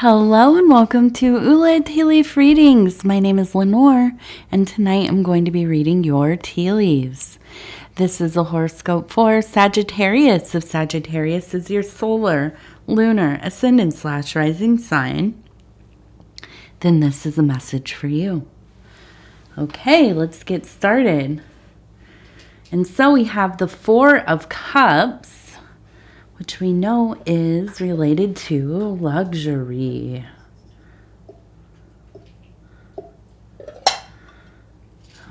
Hello and welcome to Ula Tea Leaf Readings. My name is Lenor, and tonight I'm going to be reading your tea leaves. This is a horoscope for Sagittarius. If Sagittarius is your solar, lunar, ascendant / rising sign, then this is a message for you. Okay, let's get started. And so we have the Four of Cups, which we know is related to luxury.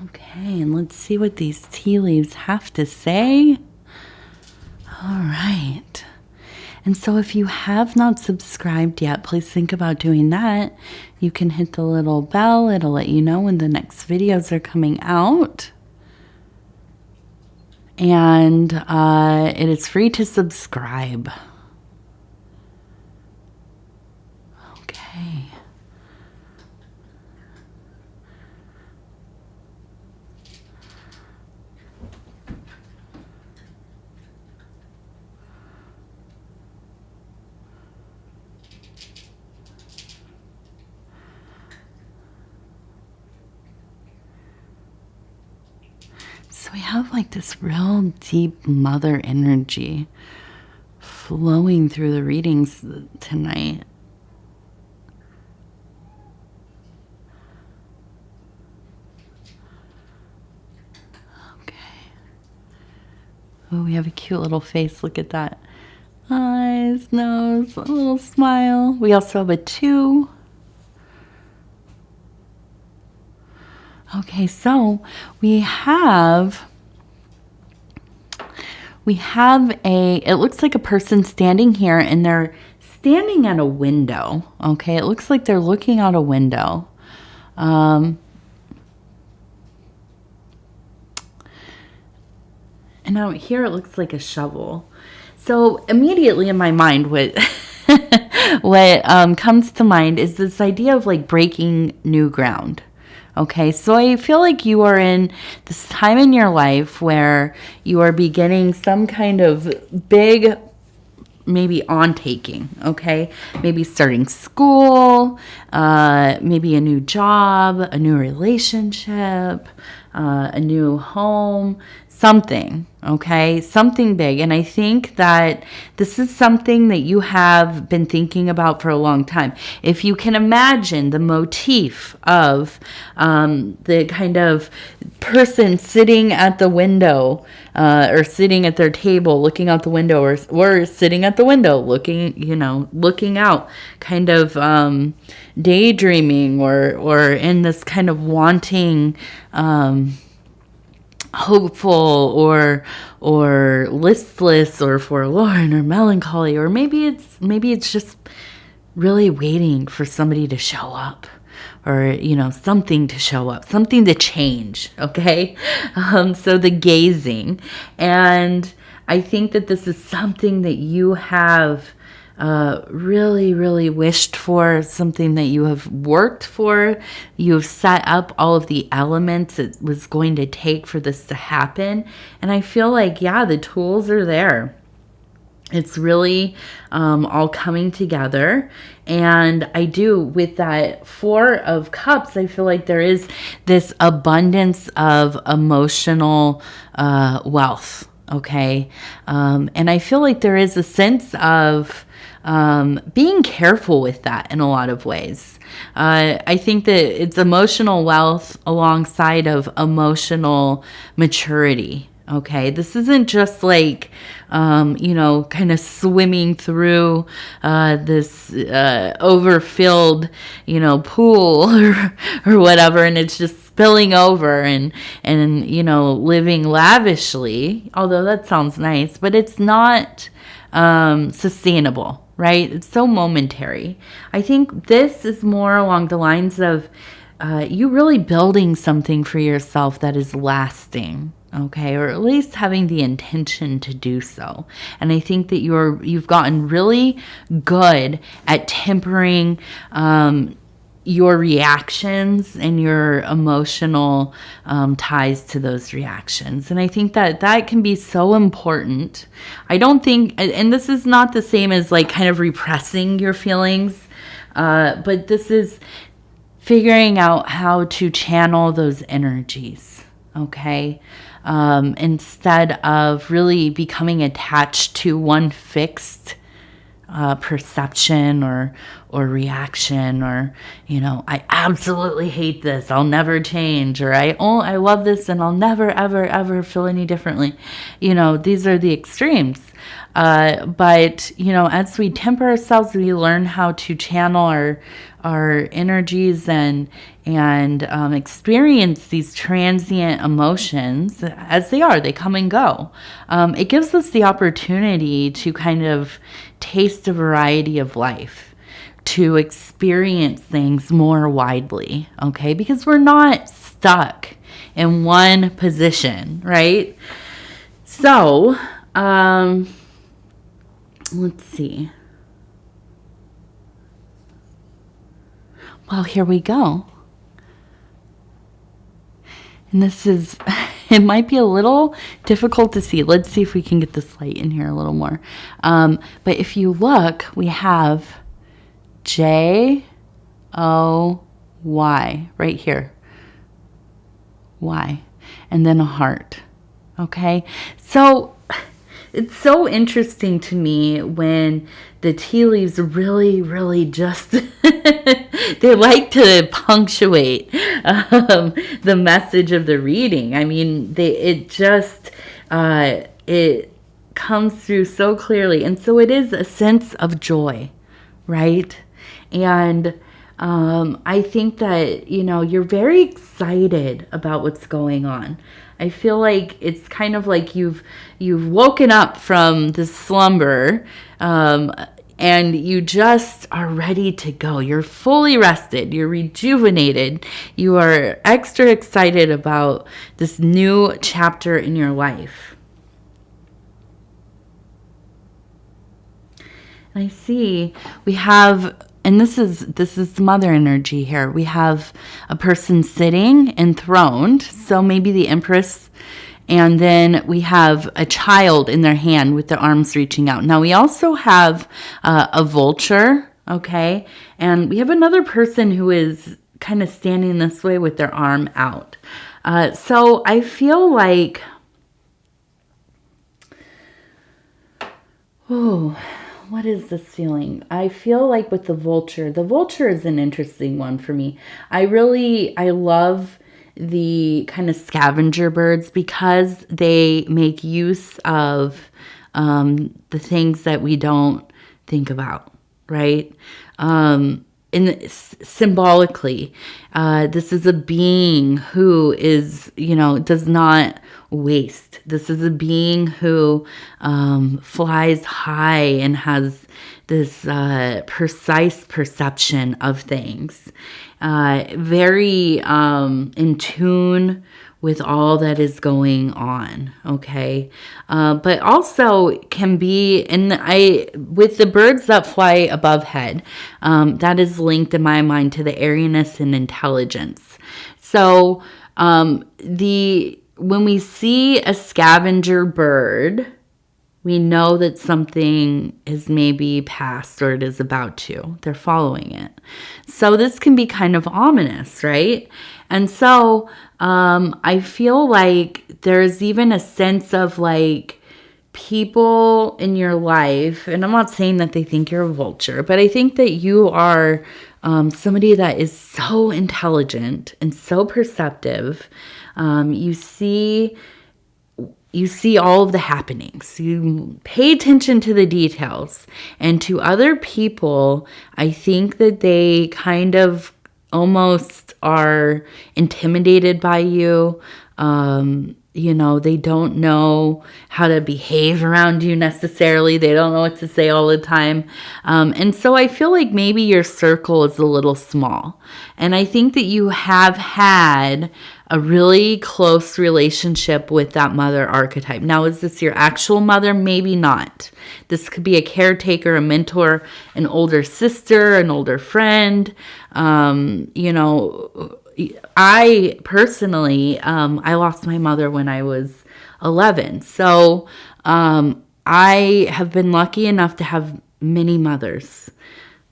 Okay, and let's see what these tea leaves have to say. All right. And so if you have not subscribed yet, please think about doing that. You can hit the little bell. It'll let you know when the next videos are coming out. And it is free to subscribe. Okay. So we have like this real deep mother energy flowing through the readings tonight. Okay. Oh, we have a cute little face. Look at that. Eyes, nose, a little smile. We also have a 2. Okay, so we have it looks like a person standing here, and they're standing at a window. Okay, it looks like they're looking out a window. And out here it looks like a shovel. So immediately in my mind, what comes to mind is this idea of like breaking new ground. Okay, so I feel like you are in this time in your life where you are beginning some kind of big, maybe on-taking, okay? Maybe starting school, maybe a new job, a new relationship, a new home, something, okay? Something big. And I think that this is something that you have been thinking about for a long time. If you can imagine the motif of the kind of person sitting at the window or sitting at their table looking out the window, or sitting at the window looking out, kind of daydreaming or in this kind of wanting, hopeful or listless or forlorn or melancholy, or maybe it's just really waiting for somebody to show up, or something to show up, something to change. Okay, so the gazing, and I think that this is something that you have really, really wished for, something that you have worked for. You've set up all of the elements it was going to take for this to happen. And I feel like, yeah, the tools are there. It's really all coming together. And I do, with that 4 of Cups, I feel like there is this abundance of emotional wealth. Okay. And I feel like there is a sense of being careful with that in a lot of ways. I think that it's emotional wealth alongside of emotional maturity. Okay, this isn't just like, kind of swimming through this overfilled, pool or whatever, and it's just spilling over and living lavishly, although that sounds nice, but it's not sustainable. Right? It's so momentary. I think this is more along the lines of you really building something for yourself that is lasting, okay? Or at least having the intention to do so. And I think that you've gotten really good at tempering your reactions and your emotional ties to those reactions. And I think that that can be so important. I don't think, and this is not the same as like kind of repressing your feelings. But this is figuring out how to channel those energies, okay? Instead of really becoming attached to one fixed perception or reaction, or I absolutely hate this, I'll never change, or I love this and I'll never ever feel any differently. These are the extremes. But as we temper ourselves, we learn how to channel our energies and experience these transient emotions as they come and go. It gives us the opportunity to kind of taste a variety of life, to experience things more widely, okay? Because we're not stuck in one position, right? So, let's see. Well, here we go. And this is, it might be a little difficult to see. Let's see if we can get this light in here a little more. But if you look, we have J-O-Y right here. Y. And then a heart. Okay? So it's so interesting to me when the tea leaves really just they like to punctuate the message of the reading. I mean, it comes through so clearly. And so it is a sense of joy, right? And I think that, you're very excited about what's going on. I feel like it's kind of like you've woken up from this slumber, and you just are ready to go. You're fully rested. You're rejuvenated. You are extra excited about this new chapter in your life. And I see we have, and this is mother energy here. We have a person sitting enthroned, so maybe the Empress, and then we have a child in their hand with their arms reaching out. Now we also have a vulture, okay, and we have another person who is kind of standing this way with their arm out. So I feel like, what is this feeling? I feel like with the vulture is an interesting one for me. I love the kind of scavenger birds because they make use of the things that we don't think about, right? Symbolically, this is a being who is, does not waste. This is a being who flies high and has this precise perception of things, very in tune with all that is going on, okay? But also can be, with the birds that fly above head, that is linked in my mind to the airiness and intelligence. So when we see a scavenger bird, we know that something is maybe past or it is about to. They're following it. So this can be kind of ominous, right? And so I feel like there's even a sense of like people in your life, and I'm not saying that they think you're a vulture, but I think that you are somebody that is so intelligent and so perceptive. You see all of the happenings. You pay attention to the details. And to other people, I think that they kind of almost are intimidated by you. They don't know how to behave around you necessarily. They don't know what to say all the time. And so I feel like maybe your circle is a little small. And I think that you have had a really close relationship with that mother archetype. Now, is this your actual mother? Maybe not. This could be a caretaker, a mentor, an older sister, an older friend. I personally, I lost my mother when I was 11. So I have been lucky enough to have many mothers.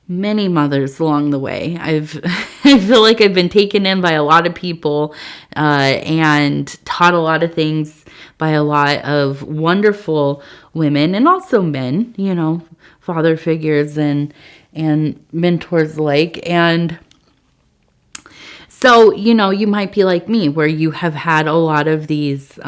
many mothers along the way. I feel like I've been taken in by a lot of people and taught a lot of things by a lot of wonderful women and also men, you know, father figures and mentors alike. And so, you know, you might be like me, where you have had a lot of these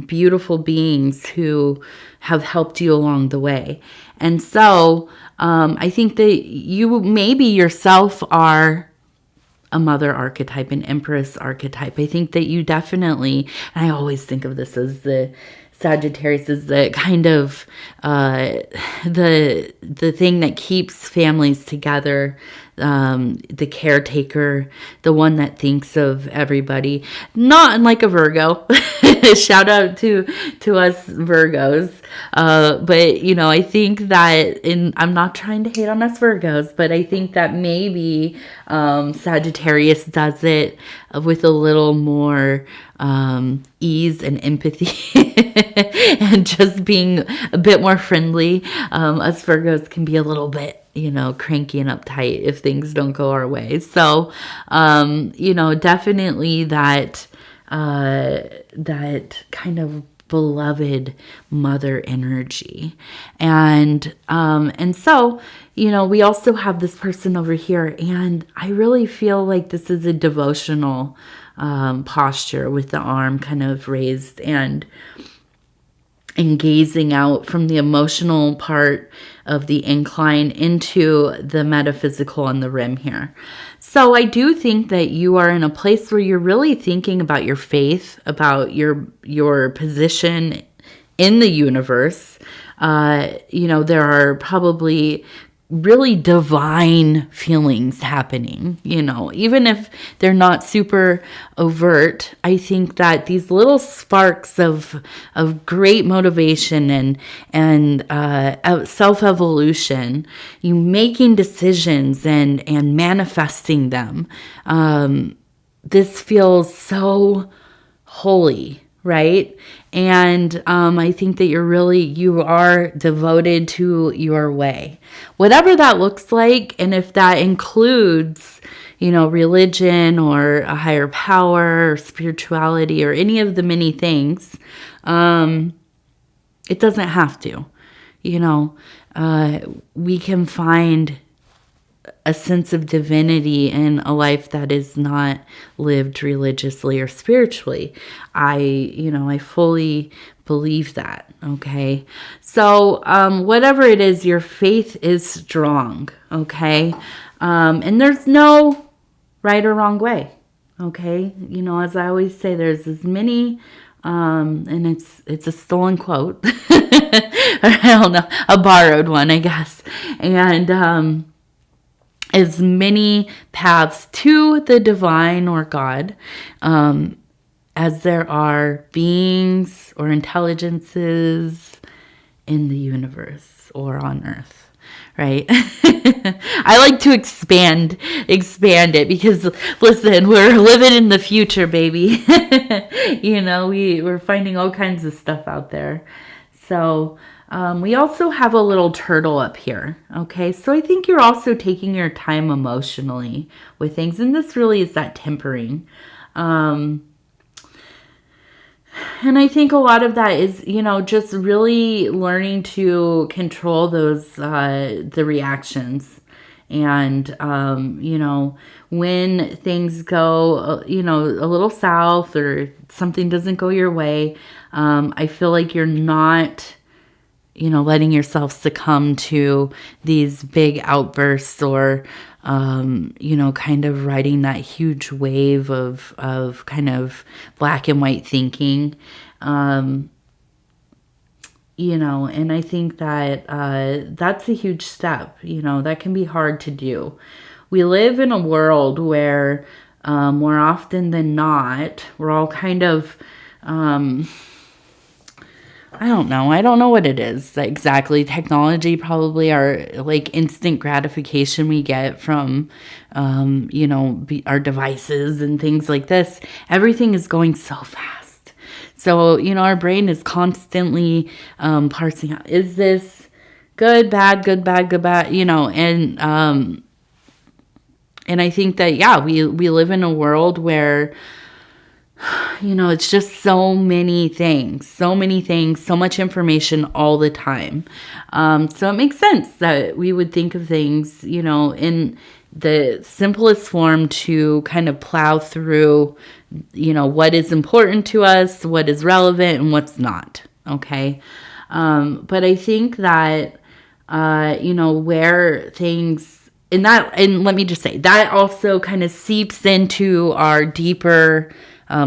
beautiful beings who have helped you along the way. And so I think that you maybe yourself are a mother archetype, an empress archetype. I think that you definitely, and I always think of this as the Sagittarius is the kind of the thing that keeps families together, the caretaker, the one that thinks of everybody. Not unlike a Virgo. Shout out to us Virgos. But you know, I think that I'm not trying to hate on us Virgos, but I think that maybe Sagittarius does it with a little more ease and empathy and just being a bit more friendly. Us Virgos can be a little bit, you know, cranky and uptight if things don't go our way. So, you know, definitely that kind of beloved mother energy. And so, you know, we also have this person over here, and I really feel like this is a devotional posture with the arm kind of raised and gazing out from the emotional part of the incline into the metaphysical on the rim here. So I do think that you are in a place where you're really thinking about your faith, about your position in the universe. You know, there are probably really divine feelings happening, you know, even if they're not super overt. I think that these little sparks of great motivation and self-evolution, you making decisions and manifesting them, this feels so holy, right? And I think that you are devoted to your way, whatever that looks like. And if that includes, you know, religion or a higher power or spirituality or any of the many things, it doesn't have to. You know, we can find a sense of divinity in a life that is not lived religiously or spiritually. I fully believe that. Okay. So, whatever it is, your faith is strong. Okay. And there's no right or wrong way. Okay. You know, as I always say, there's as many, and it's a stolen quote. I don't know, a borrowed one, I guess. And, as many paths to the divine or God as there are beings or intelligences in the universe or on earth, right? I like to expand it because, listen, we're living in the future, baby. You know, we're finding all kinds of stuff out there. So we also have a little turtle up here. Okay, so I think you're also taking your time emotionally with things, and this really is that tempering. And I think a lot of that is, you know, just really learning to control those, the reactions. And, you know, when things go, you know, a little south or something doesn't go your way, I feel like you're not, you know, letting yourself succumb to these big outbursts or, you know, kind of riding that huge wave of kind of black and white thinking. You know, and I think that that's a huge step. You know, that can be hard to do. We live in a world where more often than not, we're all kind of, I don't know what it is exactly. Technology probably are like instant gratification we get from, you know, our devices and things like this. Everything is going so fast. So, you know, our brain is constantly parsing out, is this good, bad, good, bad, good, bad, and I think that, yeah, we live in a world where, it's just so many things, so much information all the time. So it makes sense that we would think of things, in the simplest form to kind of plow through, what is important to us, what is relevant, and what's not. Okay. But I think that, where things, and let me just say, that also kind of seeps into our deeper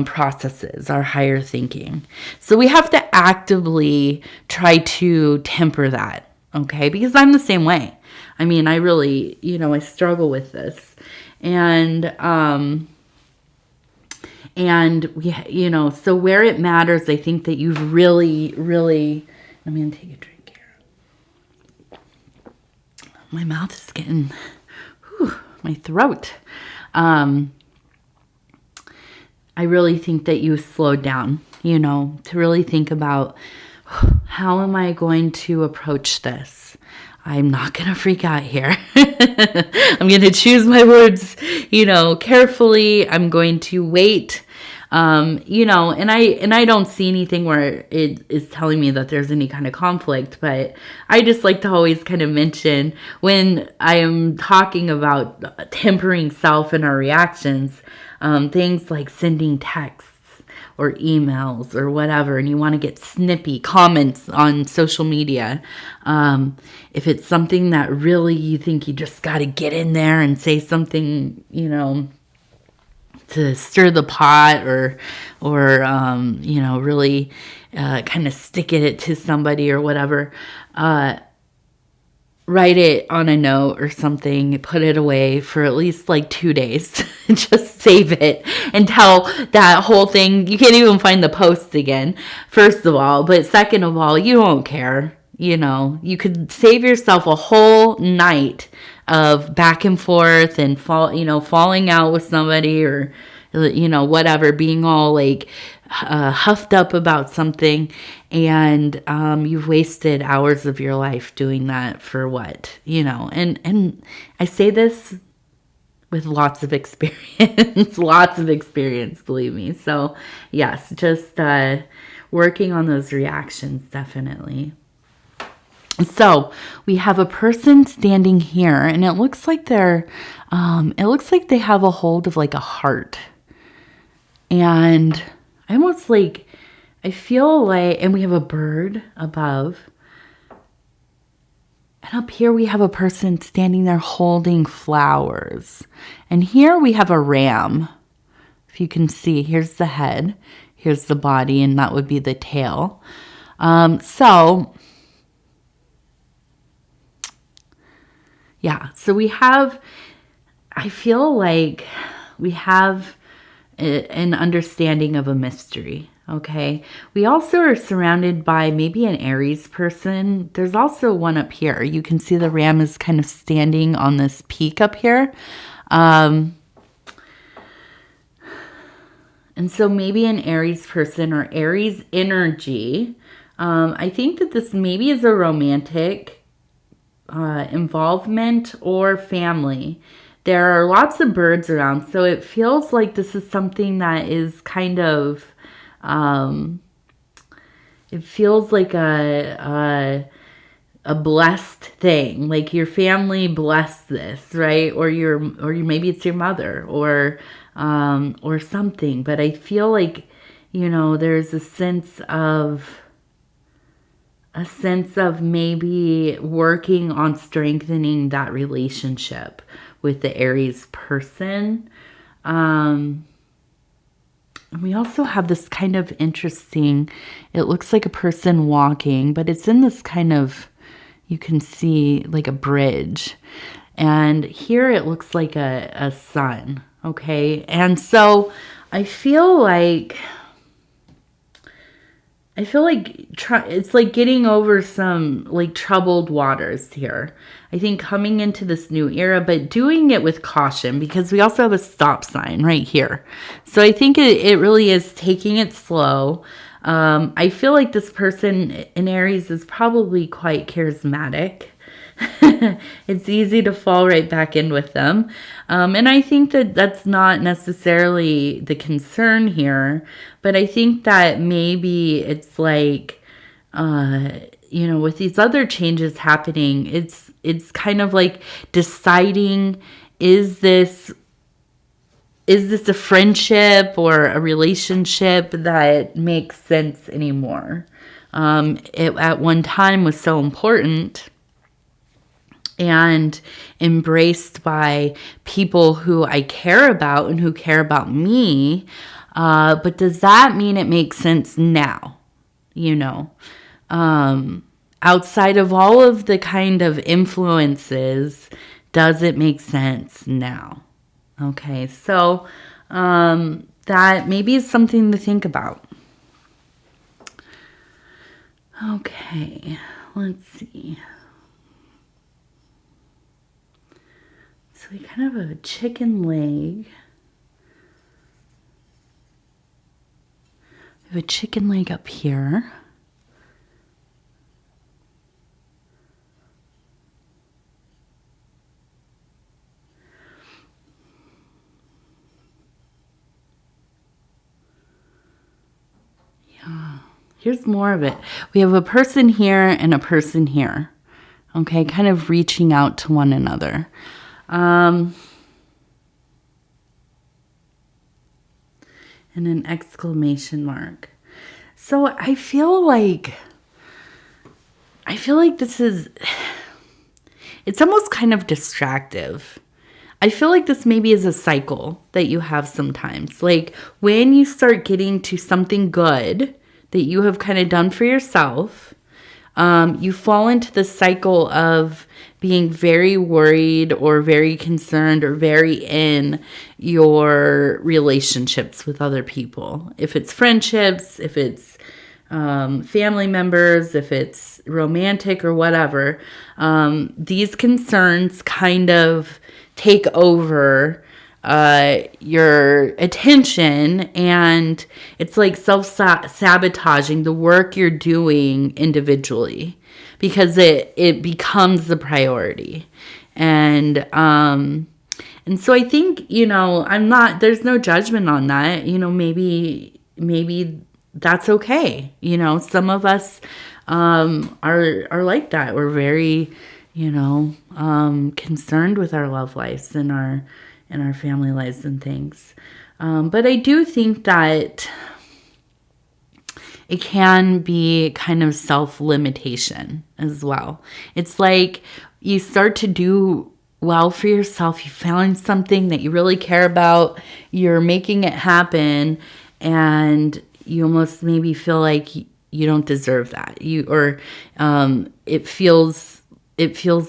processes, our higher thinking. So we have to actively try to temper that, okay? Because I'm the same way. I mean, I really, I struggle with this. And so where it matters, I think that you've really, let me take a drink here. My mouth is getting, my throat. I really think that you slowed down, to really think about, how am I going to approach this? I'm not going to freak out here. I'm going to choose my words, carefully. I'm going to wait, and I don't see anything where it is telling me that there's any kind of conflict, but I just like to always kind of mention when I am talking about tempering self and our reactions, things like sending texts or emails or whatever, and you want to get snippy comments on social media. If it's something that really you think you just got to get in there and say something, to stir the pot or really kind of stick it to somebody or whatever, write it on a note or something, put it away for at least like 2 days. Just save it until that whole thing, you can't even find the post again, first of all. But second of all, you don't care. You could save yourself a whole night of back and forth and falling out with somebody or, whatever, being all like huffed up about something, and you've wasted hours of your life doing that for what, and I say this with lots of experience, believe me. So yes, just working on those reactions, definitely. So we have a person standing here, and it looks like they have a hold of like a heart. And I feel like, and we have a bird above. And up here we have a person standing there holding flowers. And here we have a ram. If you can see, here's the head, here's the body, and that would be the tail. So I feel like we have an understanding of a mystery, okay? We also are surrounded by maybe an Aries person. There's also one up here. You can see the ram is kind of standing on this peak up here. And so maybe an Aries person or Aries energy. I think that this maybe is a romantic involvement or family. There are lots of birds around, so it feels like this is something that is kind of, it feels like a blessed thing, like your family blessed this, right? Or maybe it's your mother or something. But I feel like, there's a sense of maybe working on strengthening that relationship with the Aries person. And we also have this kind of interesting, it looks like a person walking, but it's in this kind of, you can see like a bridge. And here it looks like a sun, okay? And so I feel like it's like getting over some like troubled waters here. I think coming into this new era, but doing it with caution because we also have a stop sign right here. So I think it really is taking it slow, I feel like this person in Aries is probably quite charismatic. It's easy to fall right back in with them. And I think that that's not necessarily the concern here, but I think that maybe it's like, with these other changes happening, it's kind of like deciding, is this a friendship or a relationship that makes sense anymore? It at one time was so important and embraced by people who I care about and who care about me. But does that mean it makes sense now? Outside of all of the kind of influences, does it make sense now? Okay, so that maybe is something to think about. Okay, let's see. So we kind of have a chicken leg. We have a chicken leg up here. Yeah, here's more of it. We have a person here and a person here. Okay, kind of reaching out to one another. And an exclamation mark. So I feel like this is, it's almost kind of distractive. I feel like this maybe is a cycle that you have sometimes. Like when you start getting to something good that you have kind of done for yourself, you fall into the cycle of being very worried or very concerned or very in your relationships with other people. If it's friendships, if it's family members, if it's romantic or whatever, these concerns kind of take over your attention, and it's like self-sabotaging the work you're doing individually because it becomes the priority. And so I think, there's no judgment on that. Maybe that's okay. Some of us are like that. We're very, concerned with our love lives and our family lives and things. But I do think that it can be kind of self-limitation as well. It's like you start to do well for yourself. You found something that you really care about. You're making it happen, and you almost maybe feel like you don't deserve that. It feels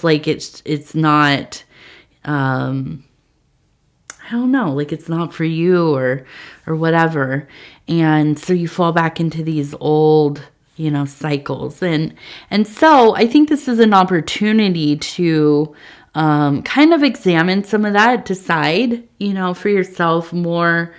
like it's not. I don't know, like it's not for you or whatever. And so you fall back into these old, cycles. And so I think this is an opportunity to kind of examine some of that, decide, for yourself more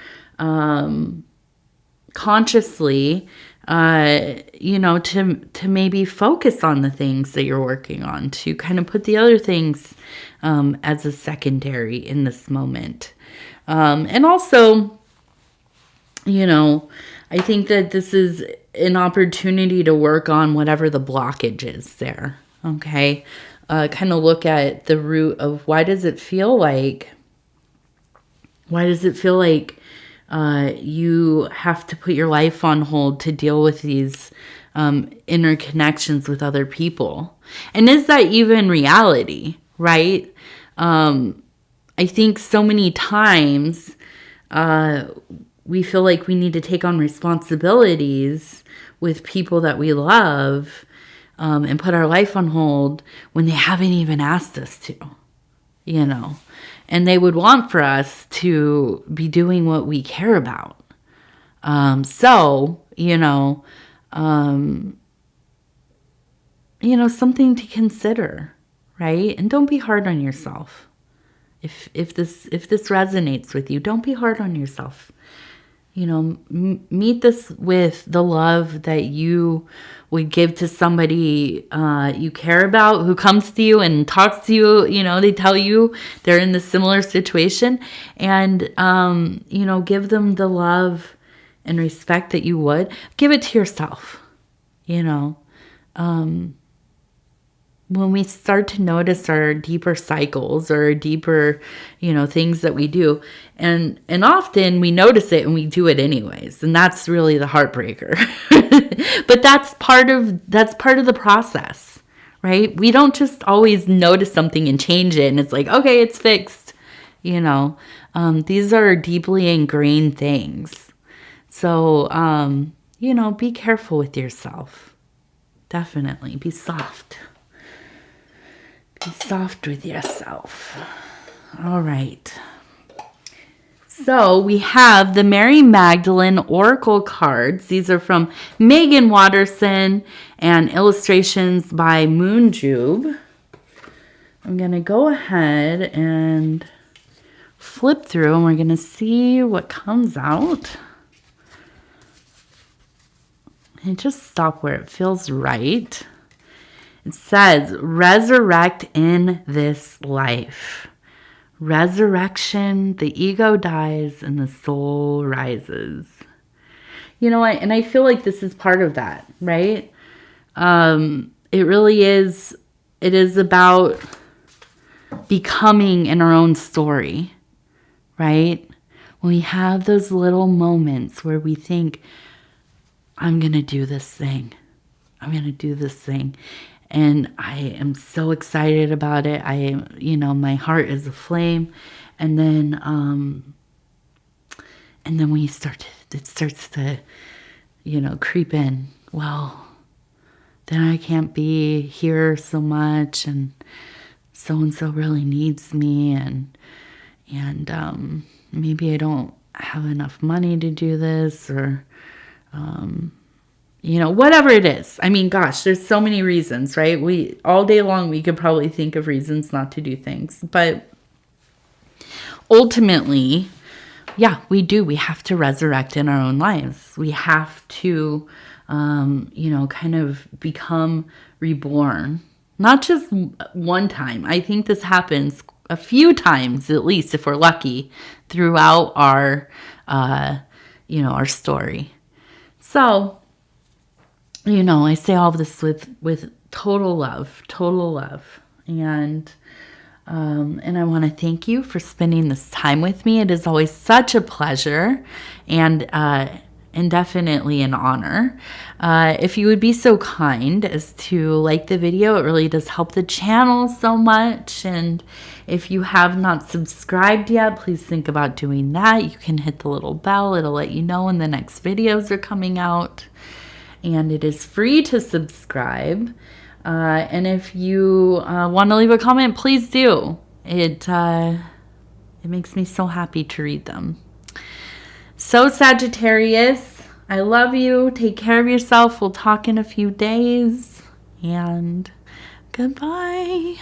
consciously, to maybe focus on the things that you're working on, to kind of put the other things as a secondary in this moment. And also, I think that this is an opportunity to work on whatever the blockage is there. Okay. Kind of look at the root of why does it feel like you have to put your life on hold to deal with these interconnections with other people? And is that even reality, right? I think so many times we feel like we need to take on responsibilities with people that we love and put our life on hold when they haven't even asked us to, and they would want for us to be doing what we care about. Something to consider, right? And don't be hard on yourself. If this resonates with you, don't be hard on yourself. meet this with the love that you would give to somebody you care about, who comes to you and talks to you. They tell you they're in the similar situation, and give them the love and respect that you would give it to yourself. When we start to notice our deeper cycles or deeper, things that we do, and often we notice it and we do it anyways, and that's really the heartbreaker. But that's part of the process, right? We don't just always notice something and change it and it's like, okay, it's fixed. These are deeply ingrained things. So, be careful with yourself. Definitely be soft. Be soft with yourself. All right. So we have the Mary Magdalene Oracle cards. These are from Megan Watterson and illustrations by Moonjube. I'm going to go ahead and flip through and we're going to see what comes out. And just stop where it feels right. It says, resurrect in this life. Resurrection, the ego dies and the soul rises. And I feel like this is part of that, right? It really is. It is about becoming in our own story, right? When we have those little moments where we think, I'm going to do this thing. I'm going to do this thing. And I am so excited about it. My heart is aflame. And then when it starts to, creep in. Well, then I can't be here so much, and so really needs me, and maybe I don't have enough money to do this, or whatever it is. I mean, gosh, there's so many reasons, right? All day long, we could probably think of reasons not to do things. But ultimately, yeah, we do. We have to resurrect in our own lives. We have to, kind of become reborn. Not just one time. I think this happens a few times, at least, if we're lucky, throughout our story. So, I say all of this with total love. And I want to thank you for spending this time with me. It is always such a pleasure and definitely an honor. If you would be so kind as to like the video, it really does help the channel so much. And if you have not subscribed yet, please think about doing that. You can hit the little bell. It'll let you know when the next videos are coming out. And it is free to subscribe. And if you want to leave a comment, please do. It makes me so happy to read them. So, Sagittarius, I love you. Take care of yourself. We'll talk in a few days. And goodbye.